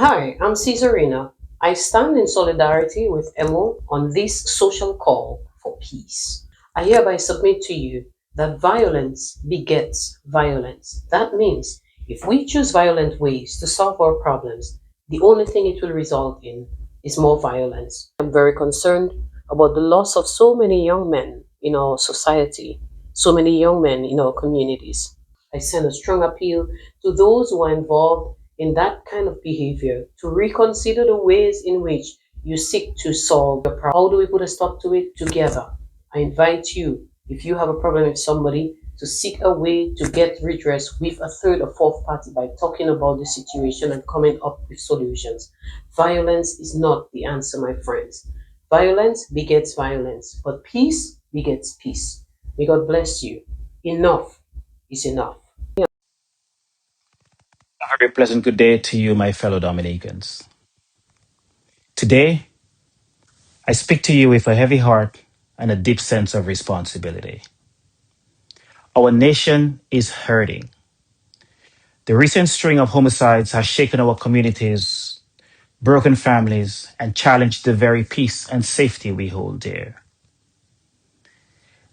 Hi, I'm Caesarina. I stand in solidarity with Emo on this social call for peace. I hereby submit to you that violence begets violence. That means if we choose violent ways to solve our problems, the only thing it will result in is more violence. I'm very concerned about the loss of so many young men in our society, so many young men in our communities. I send a strong appeal to those who are involved in that kind of behavior to reconsider the ways in which you seek to solve your problem. How do we put a stop to it? Together. I invite you, if you have a problem with somebody, to seek a way to get redress with a third or fourth party by talking about the situation and coming up with solutions. Violence is not the answer, my friends. Violence begets violence, but peace begets peace. May God bless you. Enough is enough. A very pleasant good day to you, my fellow Dominicans. Today, I speak to you with a heavy heart and a deep sense of responsibility. Our nation is hurting. The recent string of homicides has shaken our communities, broken families, and challenged the very peace and safety we hold dear.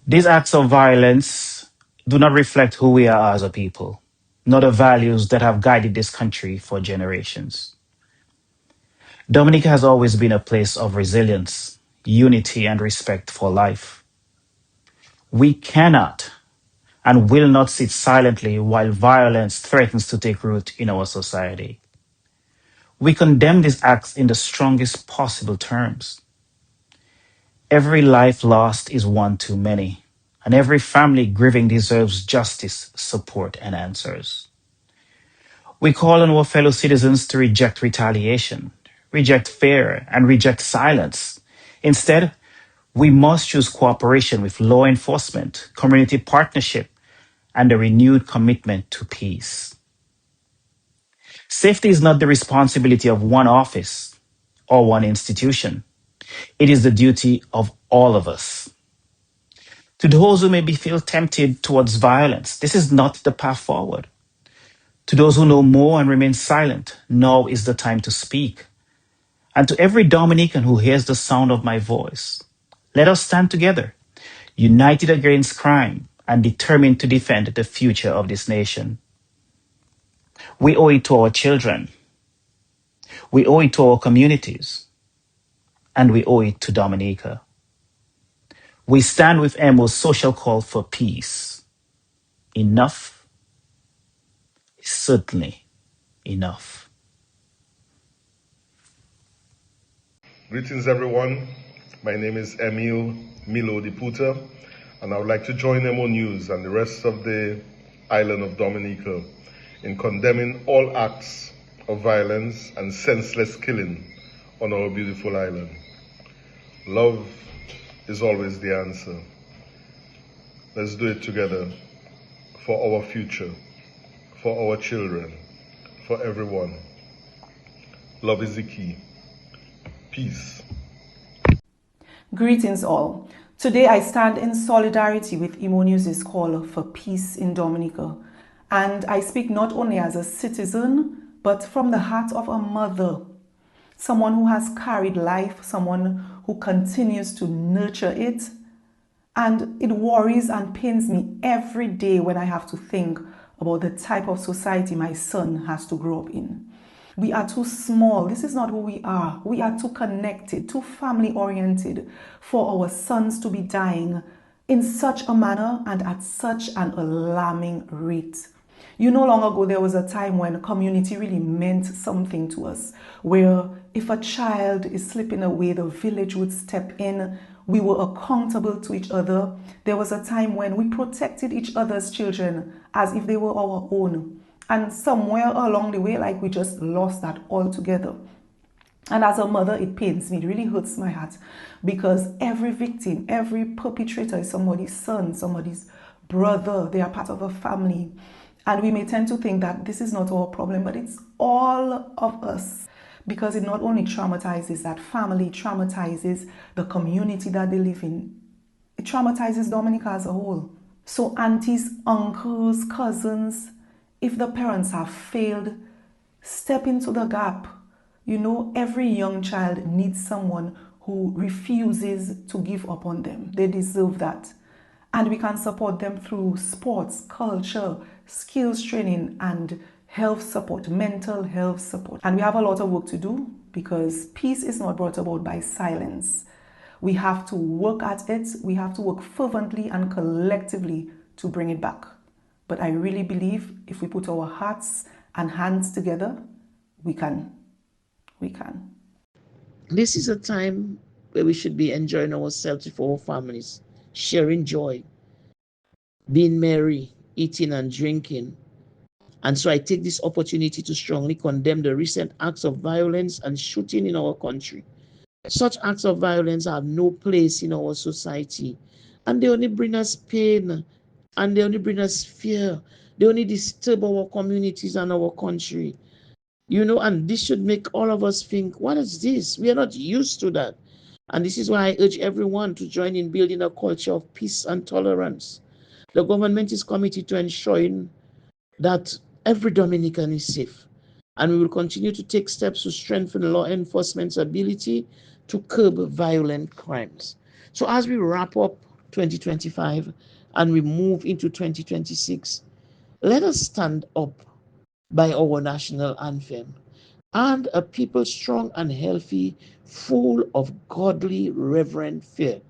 These acts of violence do not reflect who we are as a people, nor the values that have guided this country for generations. Dominica has always been a place of resilience, unity, and respect for life. We cannot and will not sit silently while violence threatens to take root in our society. We condemn these acts in the strongest possible terms. Every life lost is one too many, and every family grieving deserves justice, support, and answers. We call on our fellow citizens to reject retaliation, reject fear, and reject silence. Instead, we must choose cooperation with law enforcement, community partnership, and a renewed commitment to peace. Safety is not the responsibility of one office or one institution. It is the duty of all of us. To those who maybe feel tempted towards violence, this is not the path forward. To those who know more and remain silent, now is the time to speak. And to every Dominican who hears the sound of my voice, let us stand together, united against crime and determined to defend the future of this nation. We owe it to our children, we owe it to our communities, and we owe it to Dominica. We stand with Emo's social call for peace. Enough is certainly enough. Greetings, everyone. My name is Emil Milo Diputa, and I would like to join Emonews and the rest of the island of Dominica in condemning all acts of violence and senseless killing on our beautiful island. Love is always the answer. Let's do it together for our future, for our children, for everyone. Love is the key. Peace. Greetings all. Today I stand in solidarity with Emonews' call for peace in Dominica. And I speak not only as a citizen, but from the heart of a mother. Someone who has carried life, someone who continues to nurture it. And it worries and pains me every day when I have to think about the type of society my son has to grow up in. We are too small. This is not who we are. We are too connected, too family oriented for our sons to be dying in such a manner and at such an alarming rate. You know, long ago there was a time when community really meant something to us, where if a child is slipping away, the village would step in. We were accountable to each other. There was a time when we protected each other's children as if they were our own. And somewhere along the way, like we just lost that altogether. And as a mother, it pains me. It really hurts my heart because every victim, every perpetrator is somebody's son, somebody's brother. They are part of a family. And we may tend to think that this is not our problem, but it's all of us because it not only traumatizes that family, traumatizes the community that they live in. It traumatizes Dominica as a whole. So aunties, uncles, cousins, if the parents have failed, step into the gap. You know, every young child needs someone who refuses to give up on them. They deserve that. And we can support them through sports, culture, skills training, and health support, mental health support. And we have a lot of work to do because peace is not brought about by silence. We have to work at it, we have to work fervently and collectively to bring it back. But I really believe if we put our hearts and hands together, we can. We can. This is a time where we should be enjoying ourselves with our families, sharing joy, being merry, eating and drinking. And so I take this opportunity to strongly condemn the recent acts of violence and shooting in our country. Such acts of violence have no place in our society, and they only bring us pain, and they only bring us fear. They only disturb our communities and our country. And this should make all of us think, what is this? We are not used to that. And this is why I urge everyone to join in building a culture of peace and tolerance. The government is committed to ensuring that every Dominican is safe. And we will continue to take steps to strengthen law enforcement's ability to curb violent crimes. So as we wrap up 2025 and we move into 2026, let us stand up by our national anthem and a people strong and healthy, full of godly, reverent fear.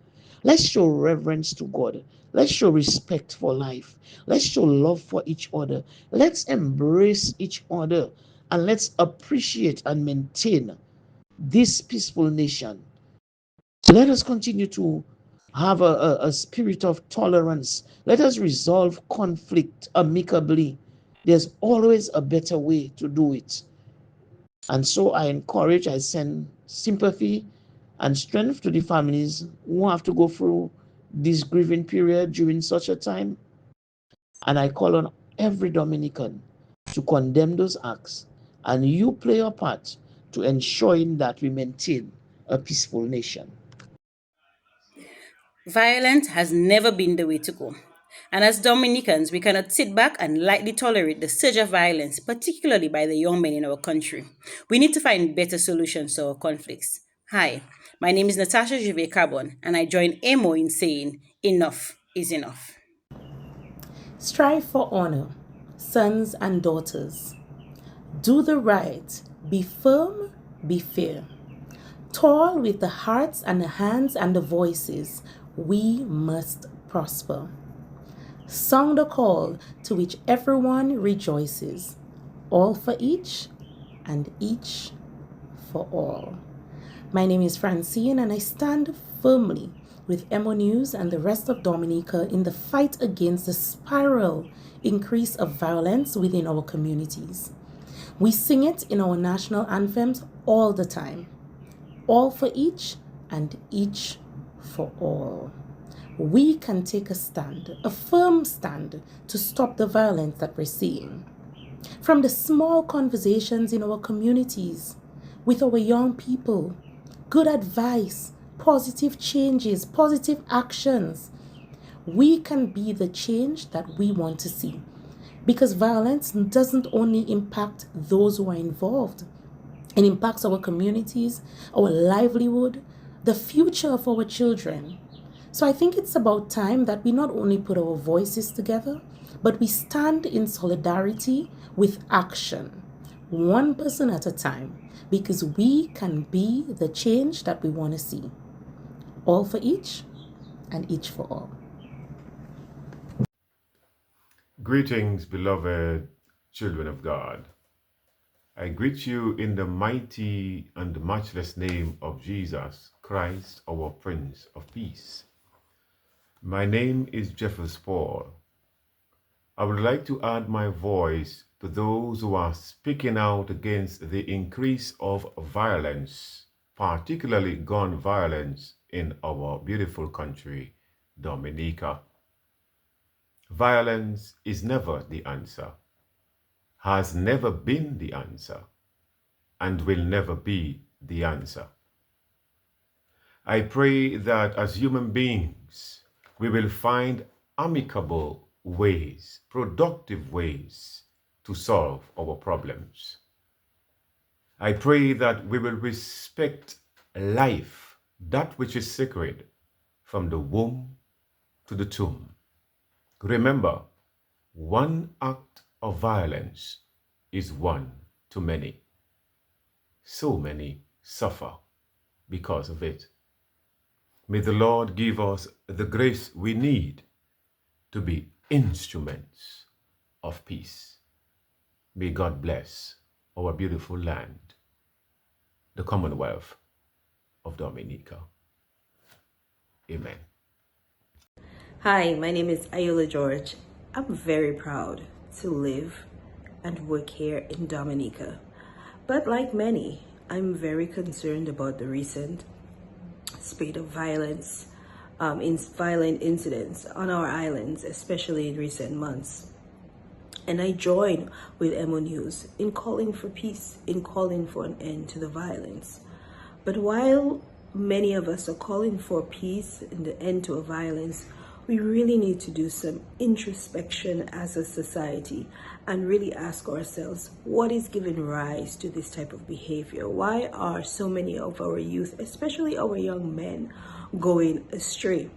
Let's show reverence to God. Let's show respect for life. Let's show love for each other. Let's embrace each other and let's appreciate and maintain this peaceful nation. Let us continue to have a spirit of tolerance. Let us resolve conflict amicably. There's always a better way to do it. And so I send sympathy and strength to the families who have to go through this grieving period during such a time. And I call on every Dominican to condemn those acts. And you play your part to ensuring that we maintain a peaceful nation. Violence has never been the way to go. And as Dominicans, we cannot sit back and lightly tolerate the surge of violence, particularly by the young men in our country. We need to find better solutions to our conflicts. Hi, my name is Natasha Juve Carbon, and I join AMO in saying enough is enough. Strive for honor, sons and daughters. Do the right, be firm, be fair. Toil with the hearts and the hands and the voices. We must prosper. Sound the call to which everyone rejoices. All for each and each for all. My name is Francine and I stand firmly with Emonews and the rest of Dominica in the fight against the spiral increase of violence within our communities. We sing it in our national anthems all the time. All for each and each for all. We can take a stand, a firm stand, to stop the violence that we're seeing. From the small conversations in our communities, with our young people, good advice, positive changes, positive actions, we can be the change that we want to see. Because violence doesn't only impact those who are involved, it impacts our communities, our livelihood, the future of our children. So I think it's about time that we not only put our voices together, but we stand in solidarity with action, one person at a time, because we can be the change that we want to see. All for each and each for all. Greetings, beloved children of God. I greet you in the mighty and matchless name of Jesus Christ, our Prince of Peace. My name is Jeffers Paul. I would like to add my voice to those who are speaking out against the increase of violence, particularly gun violence, in our beautiful country, Dominica. Violence is never the answer, has never been the answer, and will never be the answer. I pray that as human beings, we will find amicable ways, productive ways to solve our problems. I pray that we will respect life, that which is sacred, from the womb to the tomb. Remember, one act of violence is one too many. So many suffer because of it. May the Lord give us the grace we need to be instruments of peace. May God bless our beautiful land, the Commonwealth of Dominica. Amen. Hi, my name is Ayola George. I'm very proud to live and work here in Dominica. But like many, I'm very concerned about the recent spate of violence, violent incidents on our islands, especially in recent months. And I join with Emonews in calling for peace, in calling for an end to the violence. But while many of us are calling for peace and the end to violence, we really need to do some introspection as a society and really ask ourselves, what is giving rise to this type of behavior? Why are so many of our youth, especially our young men, going astray?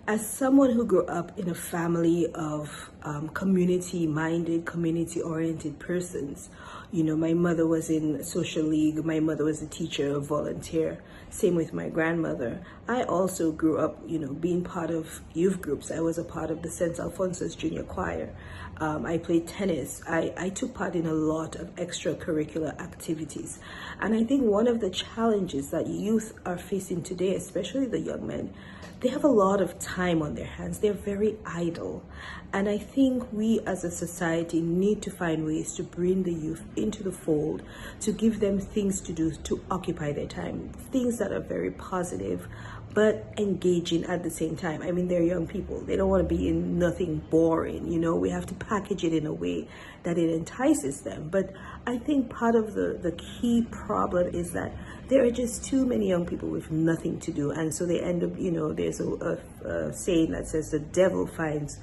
As someone who grew up in a family of community-minded, community-oriented persons, you know, my mother was in social league, my mother was a teacher, a volunteer, same with my grandmother. I also grew up, you know, being part of youth groups. I was a part of the St. Alphonsus Junior Choir. I played tennis. I took part in a lot of extracurricular activities. And I think one of the challenges that youth are facing today, especially the young men, they have a lot of time on their hands. They're very idle. And I think we as a society need to find ways to bring the youth into the fold, to give them things to do to occupy their time, things that are very positive, but engaging at the same time. I mean, they're young people. They don't want to be in nothing boring. You know, we have to package it in a way that it entices them. But I think part of the key problem is that there are just too many young people with nothing to do. And so they end up, you know, there's a saying that says the devil finds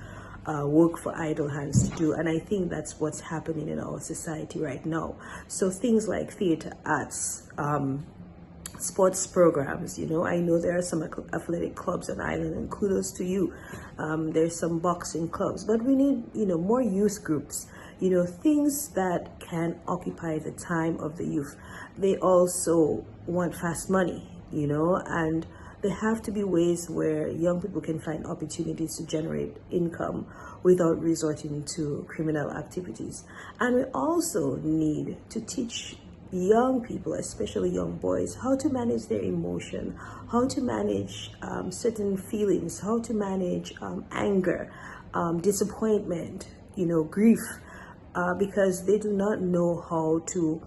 work for idle hands to do. And I think that's what's happening in our society right now. So things like theater, arts, sports programs, you know, I know there are some athletic clubs on island, and kudos to you. There's some boxing clubs, but we need, you know, more youth groups, you know, things that can occupy the time of the youth. They also want fast money, you know, and there have to be ways where young people can find opportunities to generate income without resorting to criminal activities. And we also need to teach young people, especially young boys, how to manage their emotion, how to manage certain feelings, how to manage anger, disappointment, you know, grief, because they do not know how to,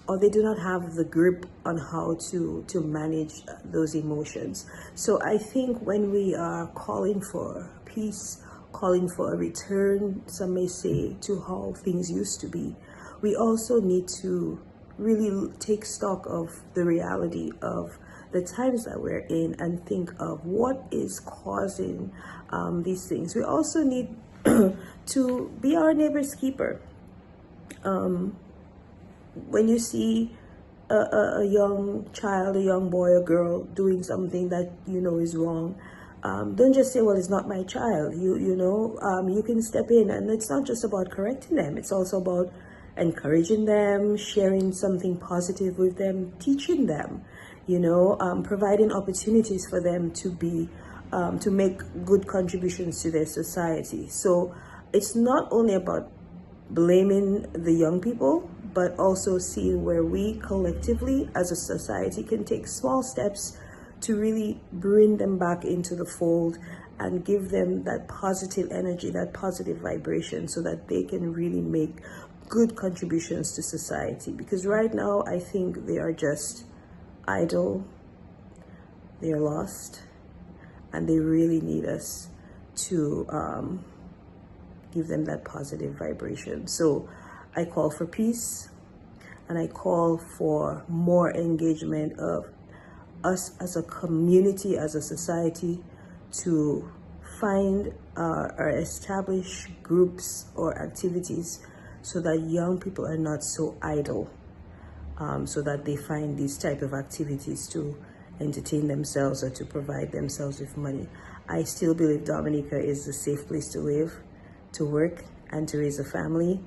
or they do not have the grip on how to manage those emotions. So I think when we are calling for peace, calling for a return, some may say, to how things used to be, we also need to really take stock of the reality of the times that we're in and think of what is causing these things. We also need to be our neighbor's keeper. When you see a young child, a young boy or girl doing something that you know is wrong, don't just say, well, it's not my child. You can step in, and it's not just about correcting them. It's also about encouraging them, sharing something positive with them, teaching them, providing opportunities for them to be, to make good contributions to their society. So it's not only about blaming the young people, but also seeing where we collectively as a society can take small steps to really bring them back into the fold and give them that positive energy, that positive vibration, so that they can really make good contributions to society. Because right now, I think they are just idle, they are lost, and they really need us to give them that positive vibration. So I call for peace, and I call for more engagement of us as a community, as a society, to find or establish groups or activities so that young people are not so idle. so that they find these type of activities to entertain themselves or to provide themselves with money. I still believe Dominica is a safe place to live, to work, and to raise a family.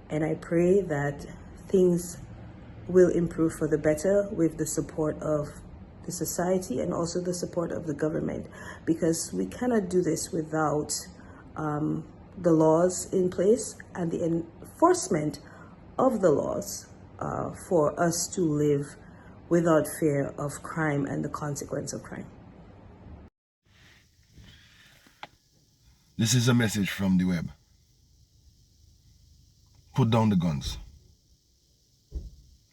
And I pray that things will improve for the better with the support of the society and also the support of the government, because we cannot do this without the laws in place and the enforcement of the laws for us to live without fear of crime and the consequence of crime. This is a message from the web. Put down the guns.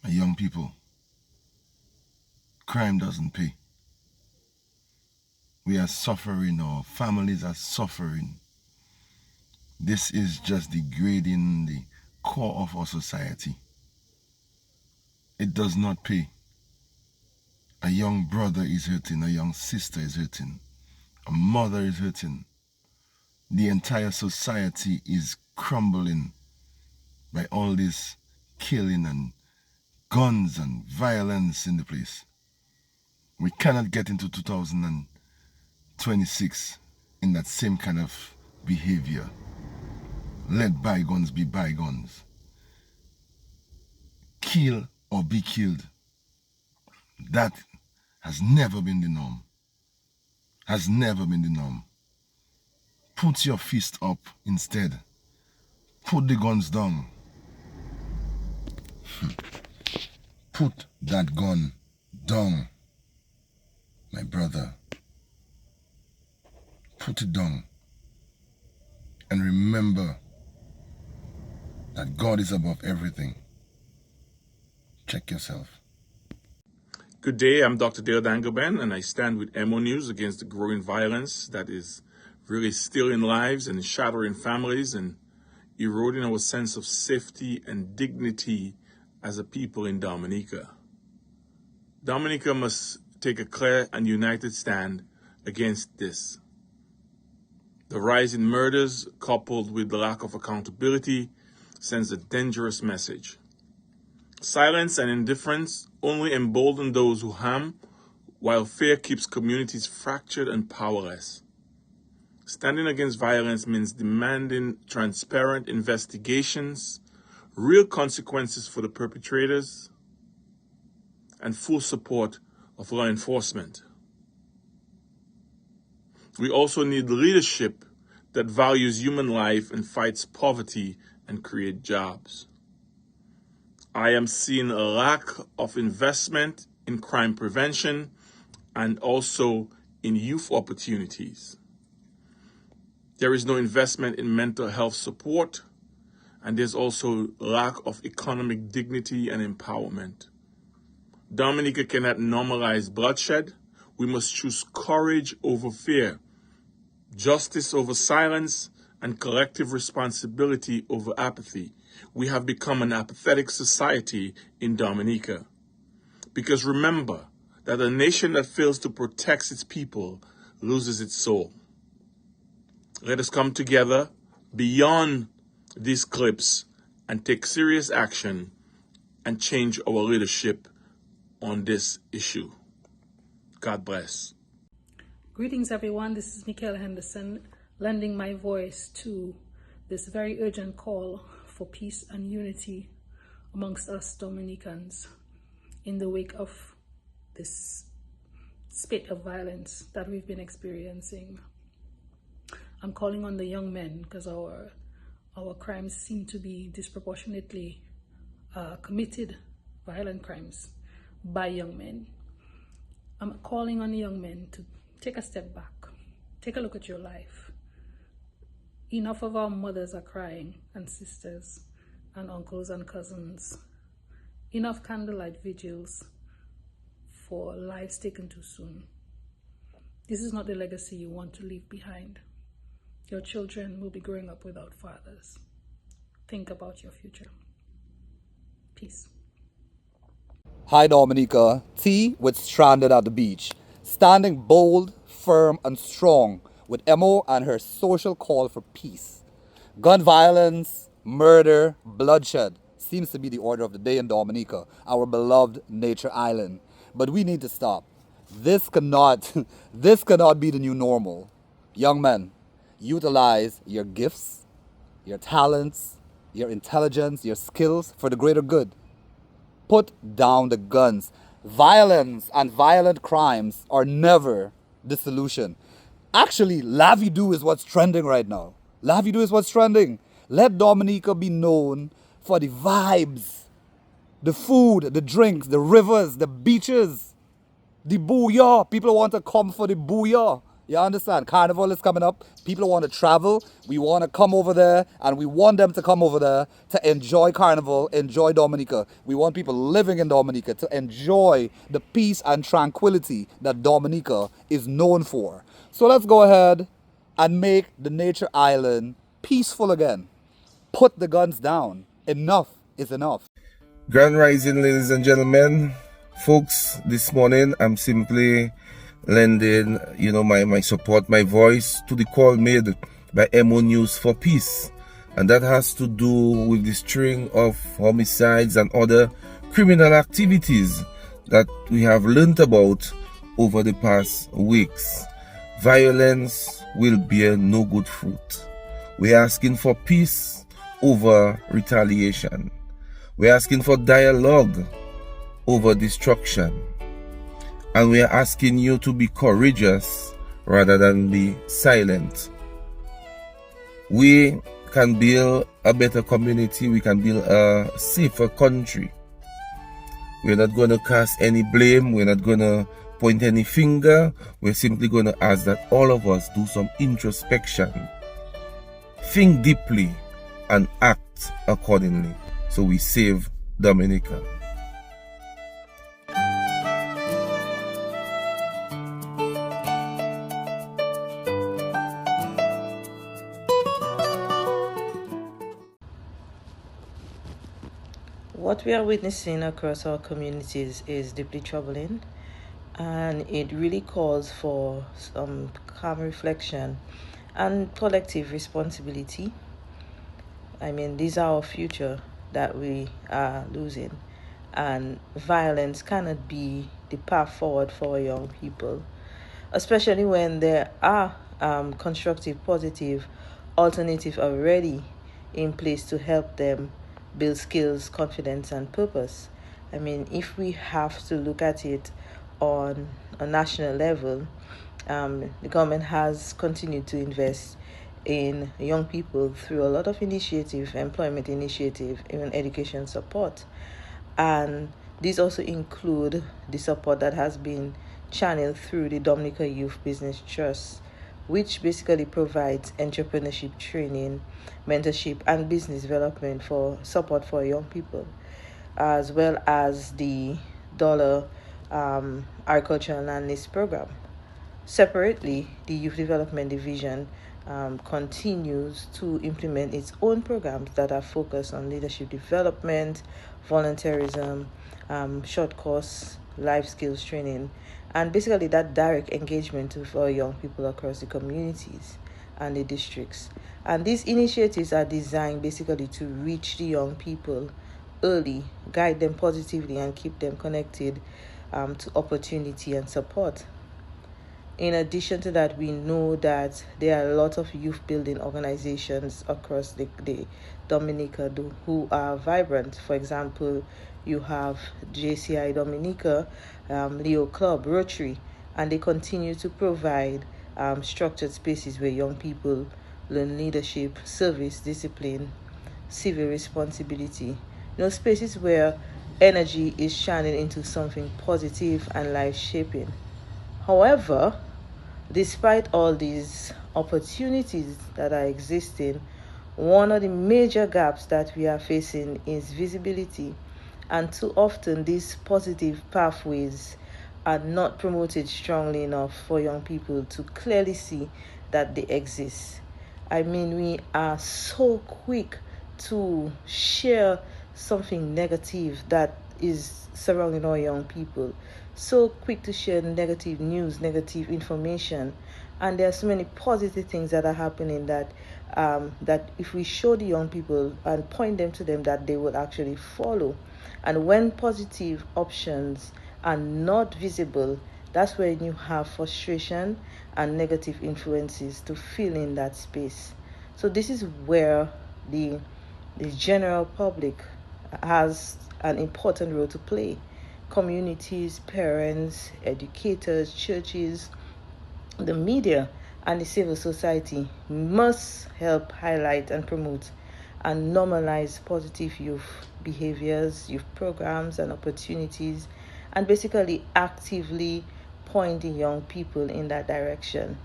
My young people, crime doesn't pay. We are suffering, our families are suffering. This is just degrading the core of our society. It does not pay. A young brother is hurting, a young sister is hurting, a mother is hurting. The entire society is crumbling by all this killing and guns and violence in the place. We cannot get into 2026 in that same kind of behavior. Let bygones be bygones. Kill or be killed. That has never been the norm. Has never been the norm. Put your fist up instead. Put the guns down. Put that gun down, my brother. Put it down. And remember that God is above everything. Check yourself. Good day, I'm Dr. Dale Dangoben, and I stand with Emonews against the growing violence that is really stealing lives and shattering families and eroding our sense of safety and dignity as a people in Dominica. Dominica must take a clear and united stand against this. The rise in murders, coupled with the lack of accountability, sends a dangerous message. Silence and indifference only embolden those who harm, while fear keeps communities fractured and powerless. Standing against violence means demanding transparent investigations, real consequences for the perpetrators, and full support of law enforcement. We also need leadership that values human life and fights poverty and creates jobs. I am seeing a lack of investment in crime prevention and also in youth opportunities. There is no investment in mental health support, and there's also lack of economic dignity and empowerment. Dominica cannot normalize bloodshed. We must choose courage over fear, justice over silence, and collective responsibility over apathy. We have become an apathetic society in Dominica. Because remember that a nation that fails to protect its people loses its soul. Let us come together beyond these clips and take serious action and change our leadership on this issue. God bless. Greetings, everyone. This is Mikhail Henderson, lending my voice to this very urgent call for peace and unity amongst us Dominicans in the wake of this spate of violence that we've been experiencing. I'm calling on the young men because our crimes seem to be disproportionately committed, violent crimes by young men. I'm calling on the young men to take a step back, take a look at your life. Enough of our mothers are crying, and sisters, and uncles and cousins. Enough candlelight vigils for lives taken too soon. This is not the legacy you want to leave behind. Your children will be growing up without fathers. Think about your future. Peace. Hi Dominica, T with Stranded at the Beach, standing bold, firm and strong with Emo and her social call for peace. Gun violence, murder, bloodshed, seems to be the order of the day in Dominica, our beloved nature island. But we need to stop. This cannot, this cannot be the new normal. Young men, utilize your gifts, your talents, your intelligence, your skills for the greater good. Put down the guns. Violence and violent crimes are never the solution. Actually, Lavidu is what's trending right now. Lavidu is what's trending. Let Dominica be known for the vibes, the food, the drinks, the rivers, the beaches, the booyah. People want to come for the booyah. You understand? Carnival is coming up. People want to travel. We want to come over there, and we want them to come over there to enjoy Carnival, enjoy Dominica. We want people living in Dominica to enjoy the peace and tranquility that Dominica is known for. So let's go ahead and make the nature island peaceful again. Put the guns down. Enough is enough. Grand Rising, ladies and gentlemen. Folks, this morning I'm simply lending, my support, my voice to the call made by Emonews for peace. And that has to do with the string of homicides and other criminal activities that we have learnt about over the past weeks. Violence will bear no good fruit. We're asking for peace over retaliation. We're asking for dialogue over destruction. And we are asking you to be courageous rather than be silent. We can build a better community. We can build a safer country. We're not going to cast any blame. We're not going to point any finger. We're simply going to ask that all of us do some introspection. Think deeply and act accordingly so we save Dominica. What we are witnessing across our communities is deeply troubling, and it really calls for some calm reflection and collective responsibility. I mean, these are our future that we are losing, and violence cannot be the path forward for young people, especially when there are constructive, positive alternatives already in place to help them build skills, confidence, and purpose. I mean, if we have to look at it on a national level, the government has continued to invest in young people through a lot of initiative, employment initiative, even education support. And these also include the support that has been channeled through the Dominica Youth Business Trust, which basically provides entrepreneurship training, mentorship, and business development for support for young people, as well as the Dollar Agricultural Land Lease Program. Separately, the Youth Development Division continues to implement its own programs that are focused on leadership development, volunteerism, short course, life skills training, and basically that direct engagement with our young people across the communities and the districts. And these initiatives are designed basically to reach the young people early, guide them positively, and keep them connected to opportunity and support. In addition to that, we know that there are a lot of youth building organizations across the Dominica who are vibrant. For example, you have JCI Dominica, Leo Club, Rotary, and they continue to provide structured spaces where young people learn leadership, service, discipline, civil responsibility. Spaces where energy is channeled into something positive and life-shaping. However, despite all these opportunities that are existing, one of the major gaps that we are facing is visibility. And too often, these positive pathways are not promoted strongly enough for young people to clearly see that they exist. I mean, we are so quick to share something negative that is surrounding our young people, so quick to share negative news, negative information, and there are so many positive things that are happening that that if we show the young people and point them to them, that they will actually follow. And when positive options are not visible, that's when you have frustration and negative influences to fill in that space. So this is where the general public has an important role to play. Communities, parents, educators, churches, the media, and the civil society must help highlight and promote and normalize positive youth behaviors, youth programs, and opportunities, and basically actively pointing young people in that direction.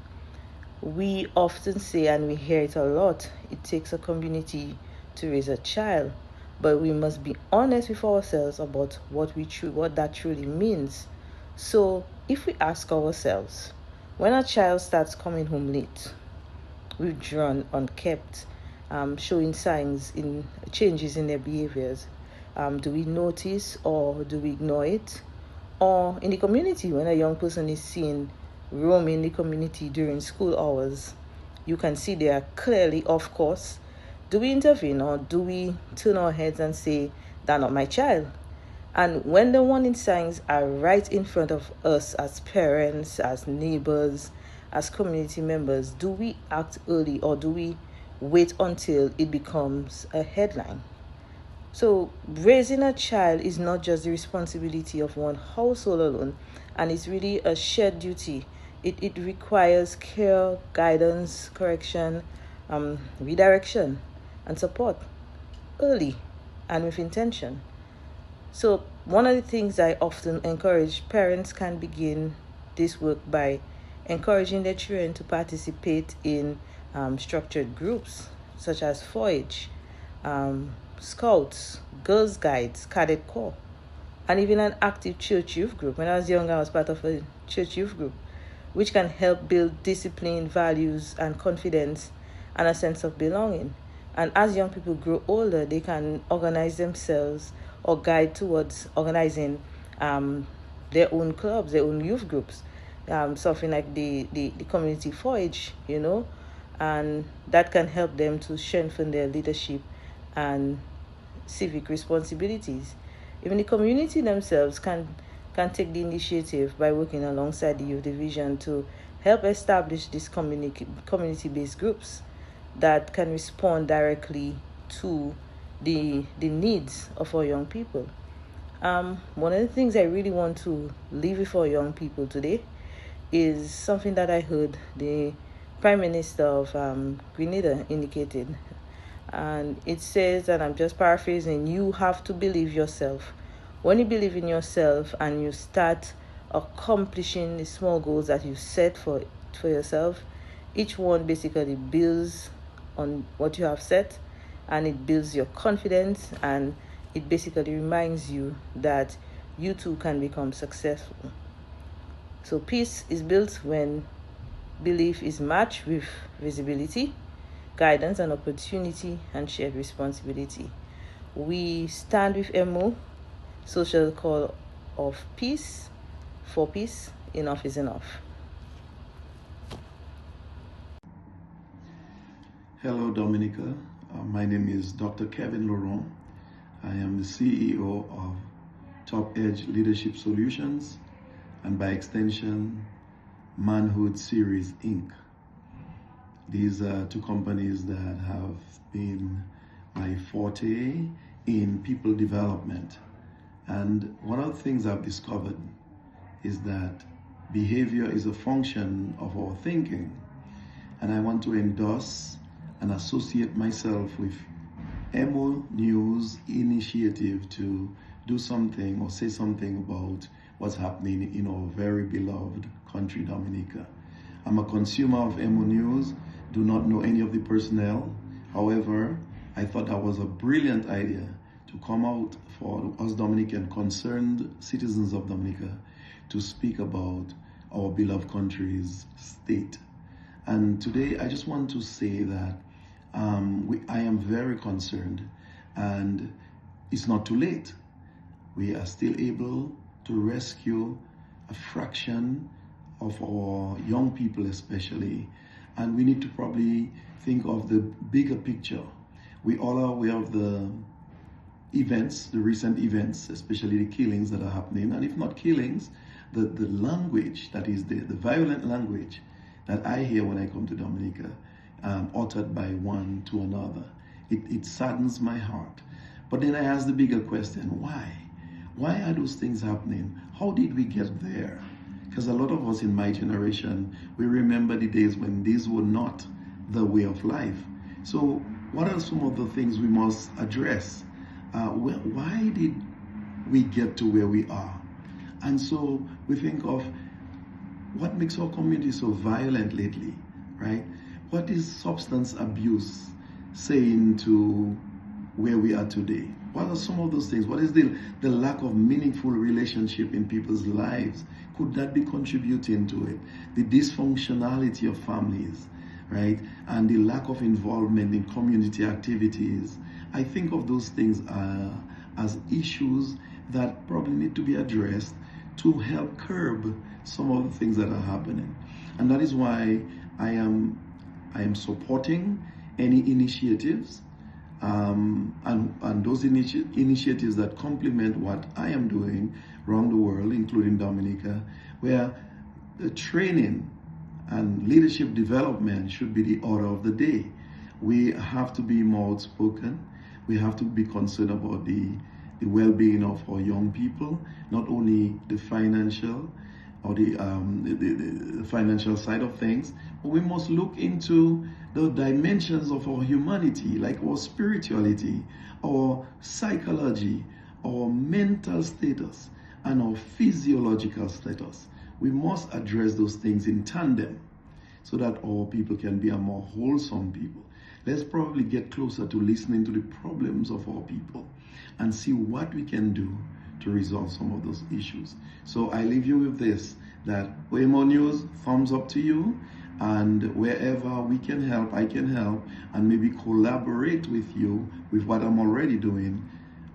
We often say, and we hear it a lot, it takes a community to raise a child, but we must be honest with ourselves about what that truly means. So if we ask ourselves, when a child starts coming home late, withdrawn, unkept, showing signs in changes in their behaviors, do we notice or do we ignore it? Or in the community, when a young person is seen roaming the community during school hours, you can see they are clearly off course. Do we intervene, or do we turn our heads and say, "That's not my child"? And when the warning signs are right in front of us as parents, as neighbors, as community members, do we act early, or do we wait until it becomes a headline? So raising a child is not just the responsibility of one household alone, and it's really a shared duty. It requires care, guidance, correction, redirection, and support early and with intention. So one of the things I often encourage, parents can begin this work by encouraging their children to participate in structured groups such as Forage, Scouts, Girls Guides, Cadet Corps, and even an active church youth group. When I was younger, I was part of a church youth group, which can help build discipline, values, and confidence, and a sense of belonging. And as young people grow older, they can organize themselves or guide towards organizing their own clubs, their own youth groups, something like the community forage, and that can help them to strengthen their leadership and civic responsibilities. Even the community themselves can take the initiative by working alongside the youth division to help establish these community-based groups that can respond directly to the needs of our young people. One of the things I really want to leave with our young people today is something that I heard the Prime Minister of Grenada indicated. And it says, and I'm just paraphrasing, you have to believe yourself. When you believe in yourself and you start accomplishing the small goals that you set for yourself, each one basically builds on what you have set, and it builds your confidence, and it basically reminds you that you too can become successful. So peace is built when belief is matched with visibility, guidance and opportunity, and shared responsibility. We stand with MO, social call of peace, for peace. Enough is enough. Hello, Dominica. My name is Dr. Kevin Laurent. I am the CEO of Top Edge Leadership Solutions, and by extension, Manhood Series Inc. These are two companies that have been my forte in people development. And one of the things I've discovered is that behavior is a function of our thinking. And I want to endorse and associate myself with Emonews initiative to do something or say something about what's happening in our very beloved country, Dominica. I'm a consumer of Emonews, do not know any of the personnel. However, I thought that was a brilliant idea to come out for us Dominican concerned citizens of Dominica to speak about our beloved country's state. And today I just want to say that I am very concerned, and it's not too late. We are still able to rescue a fraction of our young people especially, And we need to probably think of the bigger picture. We all are aware of the events, the recent events, especially the killings that are happening, and if not killings, the language that is the violent language that I hear when I come to Dominica, uttered by one to another. It saddens my heart. But then I ask the bigger question, why? Why are those things happening? How did we get there? Because a lot of us in my generation, we remember the days when these were not the way of life. So what are some of the things we must address? Why did we get to where we are? And so we think of what makes our community so violent lately, right? What is substance abuse saying to where we are today? What are some of those things? What is the lack of meaningful relationship in people's lives? Could that be contributing to it? The dysfunctionality of families, right? And the lack of involvement in community activities. I think of those things as issues that probably need to be addressed to help curb some of the things that are happening. And that is why I am supporting any initiatives and those initiatives that complement what I am doing around the world, including Dominica, where the training and leadership development should be the order of the day. We have to be more outspoken. We have to be concerned about the well-being of our young people, not only the financial or the financial side of things, but we must look into the dimensions of our humanity, like our spirituality, our psychology, our mental status, and our physiological status. We must address those things in tandem so that our people can be a more wholesome people. Let's probably get closer to listening to the problems of our people and see what we can do to resolve some of those issues. So I leave you with this, that Emonews, thumbs up to you, and wherever we can help, I can help, and maybe collaborate with you with what I'm already doing.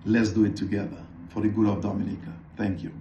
Let's do it together for the good of Dominica. Thank you.